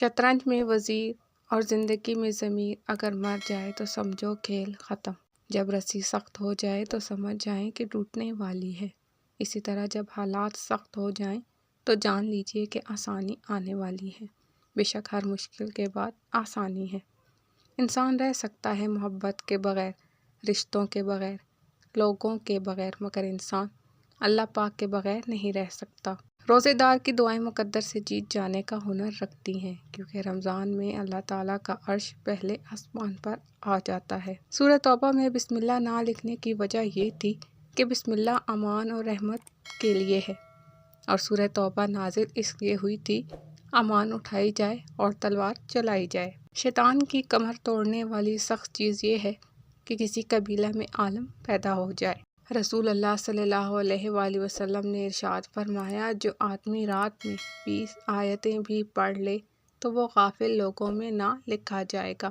شطرنج میں وزیر اور زندگی میں ضمیر اگر مر جائے تو سمجھو کھیل ختم۔ جب رسی سخت ہو جائے تو سمجھ جائیں کہ ٹوٹنے والی ہے۔ اسی طرح جب حالات سخت ہو جائیں تو جان لیجیے کہ آسانی آنے والی ہے۔ بے شک ہر مشکل کے بعد آسانی ہے۔ انسان رہ سکتا ہے محبت کے بغیر، رشتوں کے بغیر، لوگوں کے بغیر، مگر انسان اللہ پاک کے بغیر نہیں رہ سکتا۔ روزے دار کی دعائیں مقدر سے جیت جانے کا ہنر رکھتی ہیں، کیونکہ رمضان میں اللہ تعالیٰ کا عرش پہلے آسمان پر آ جاتا ہے۔ سورہ توبہ میں بسم اللہ نہ لکھنے کی وجہ یہ تھی کہ بسم اللہ امان اور رحمت کے لیے ہے، اور سورہ توبہ نازل اس لیے ہوئی تھی امان اٹھائی جائے اور تلوار چلائی جائے۔ شیطان کی کمر توڑنے والی سخت چیز یہ ہے کہ کسی قبیلہ میں عالم پیدا ہو جائے۔ رسول اللہ صلی اللہ علیہ وآلہ وسلم نے ارشاد فرمایا، جو آدمی رات میں 20 آیتیں بھی پڑھ لے تو وہ غافل لوگوں میں نہ لکھا جائے گا۔